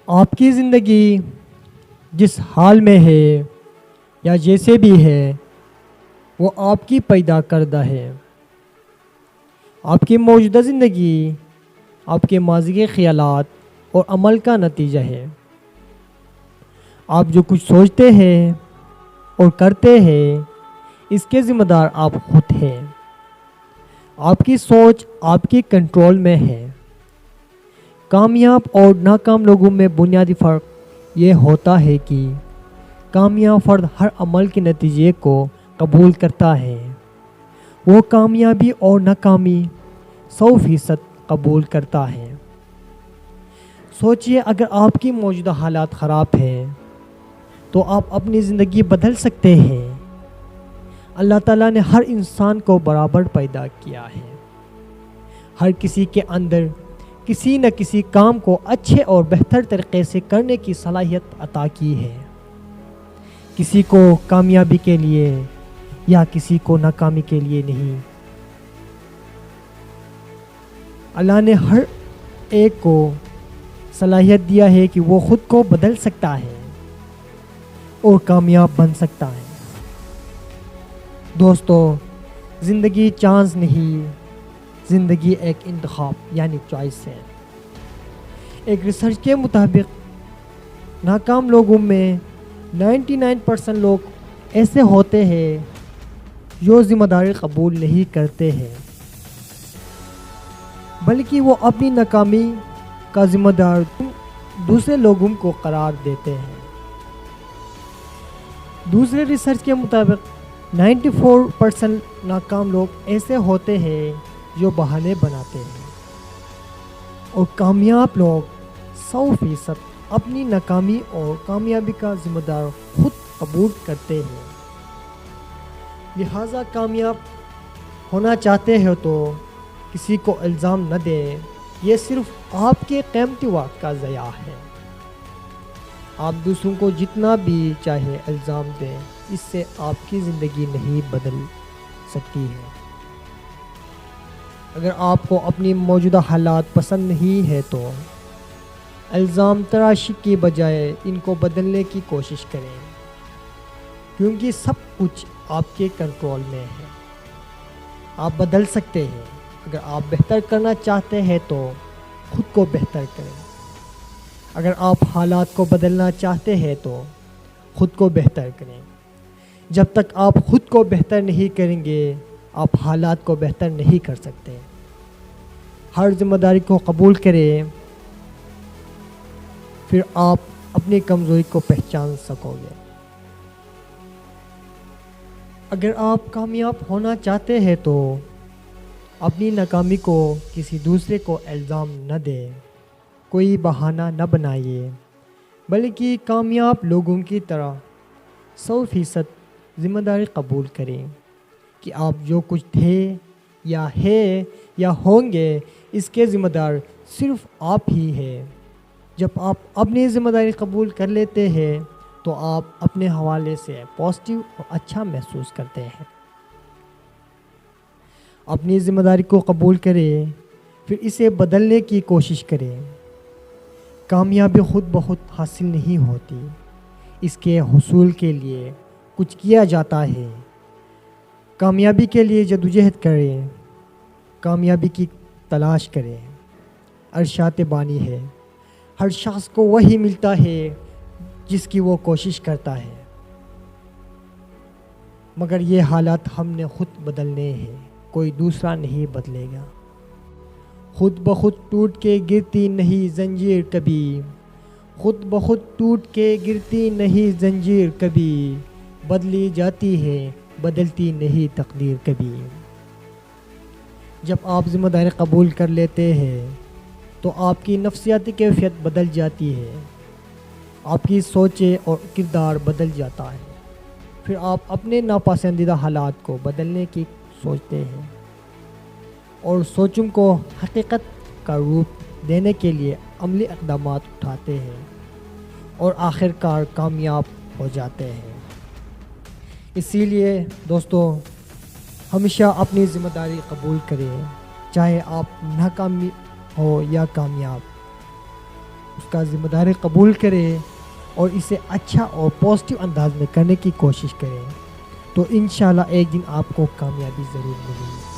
آپ کی زندگی جس حال میں ہے یا جیسے بھی ہے وہ آپ کی پیدا کردہ ہے۔ آپ کی موجودہ زندگی آپ کے ماضی کے خیالات اور عمل کا نتیجہ ہے۔ آپ جو کچھ سوچتے ہیں اور کرتے ہیں اس کے ذمہ دار آپ خود ہیں۔ آپ کی سوچ آپ کی کنٹرول میں ہے۔ کامیاب اور ناکام لوگوں میں بنیادی فرق یہ ہوتا ہے کہ کامیاب فرد ہر عمل کے نتیجے کو قبول کرتا ہے۔ وہ کامیابی اور ناکامی 100% قبول کرتا ہے۔ سوچئے اگر آپ کی موجودہ حالات خراب ہیں تو آپ اپنی زندگی بدل سکتے ہیں۔ اللہ تعالیٰ نے ہر انسان کو برابر پیدا کیا ہے۔ ہر کسی کے اندر کسی نہ کسی کام کو اچھے اور بہتر طریقے سے کرنے کی صلاحیت عطا کی ہے۔ کسی کو کامیابی کے لیے یا کسی کو ناکامی کے لیے نہیں۔ اللہ نے ہر ایک کو صلاحیت دیا ہے کہ وہ خود کو بدل سکتا ہے اور کامیاب بن سکتا ہے۔ دوستو، زندگی چانس نہیں، زندگی ایک انتخاب یعنی چوائس ہے۔ ایک ریسرچ کے مطابق ناکام لوگوں میں 99% لوگ ایسے ہوتے ہیں جو ذمہ داری قبول نہیں کرتے ہیں، بلکہ وہ اپنی ناکامی کا ذمہ دار دوسرے لوگوں کو قرار دیتے ہیں۔ دوسرے ریسرچ کے مطابق 94% ناکام لوگ ایسے ہوتے ہیں جو بہانے بناتے ہیں، اور کامیاب لوگ 100% اپنی ناکامی اور کامیابی کا ذمہ دار خود قبول کرتے ہیں۔ لہٰذا کامیاب ہونا چاہتے ہو تو کسی کو الزام نہ دیں، یہ صرف آپ کے قیمتی وقت کا ضیاع ہے۔ آپ دوسروں کو جتنا بھی چاہے الزام دیں، اس سے آپ کی زندگی نہیں بدل سکتی ہے۔ اگر آپ کو اپنی موجودہ حالات پسند نہیں ہے تو الزام تراشی کی بجائے ان کو بدلنے کی کوشش کریں، کیونکہ سب کچھ آپ کے کنٹرول میں ہے۔ آپ بدل سکتے ہیں۔ اگر آپ بہتر کرنا چاہتے ہیں تو خود کو بہتر کریں۔ اگر آپ حالات کو بدلنا چاہتے ہیں تو خود کو بہتر کریں۔ جب تک آپ خود کو بہتر نہیں کریں گے آپ حالات کو بہتر نہیں کر سکتے۔ ہر ذمہ داری کو قبول کریں، پھر آپ اپنی کمزوری کو پہچان سکو گے۔ اگر آپ کامیاب ہونا چاہتے ہیں تو اپنی ناکامی کو کسی دوسرے کو الزام نہ دیں، کوئی بہانہ نہ بنائیے، بلکہ کامیاب لوگوں کی طرح 100% ذمہ داری قبول کریں کہ آپ جو کچھ تھے یا ہے یا ہوں گے اس کے ذمہ دار صرف آپ ہی ہیں۔ جب آپ اپنی ذمہ داری قبول کر لیتے ہیں تو آپ اپنے حوالے سے پازیٹیو اور اچھا محسوس کرتے ہیں۔ اپنی ذمہ داری کو قبول کریں، پھر اسے بدلنے کی کوشش کریں۔ کامیابی خود بخود حاصل نہیں ہوتی، اس کے حصول کے لیے کچھ کیا جاتا ہے۔ کامیابی کے لیے جدوجہد کریں، کامیابی کی تلاش کریں۔ ارشاد بانی ہے، ہر شخص کو وہی ملتا ہے جس کی وہ کوشش کرتا ہے، مگر یہ حالات ہم نے خود بدلنے ہیں، کوئی دوسرا نہیں بدلے گا۔ خود بخود ٹوٹ کے گرتی نہیں زنجیر کبھی، خود بخود ٹوٹ کے گرتی نہیں زنجیر کبھی، بدلی جاتی ہے بدلتی نہیں تقدیر کبھی۔ جب آپ ذمہ داری قبول کر لیتے ہیں تو آپ کی نفسیاتی کیفیت بدل جاتی ہے، آپ کی سوچیں اور کردار بدل جاتا ہے، پھر آپ اپنے ناپسندیدہ حالات کو بدلنے کی سوچتے ہیں اور سوچوں کو حقیقت کا روپ دینے کے لیے عملی اقدامات اٹھاتے ہیں اور آخر کار کامیاب ہو جاتے ہیں۔ اسی لیے دوستو، ہمیشہ اپنی ذمہ داری قبول کریں، چاہے آپ ناکامی ہو یا کامیاب۔ اس کا ذمہ داری قبول کریں اور اسے اچھا اور پازیٹیو انداز میں کرنے کی کوشش کریں، تو انشاءاللہ ایک دن آپ کو کامیابی ضرور ملے گی۔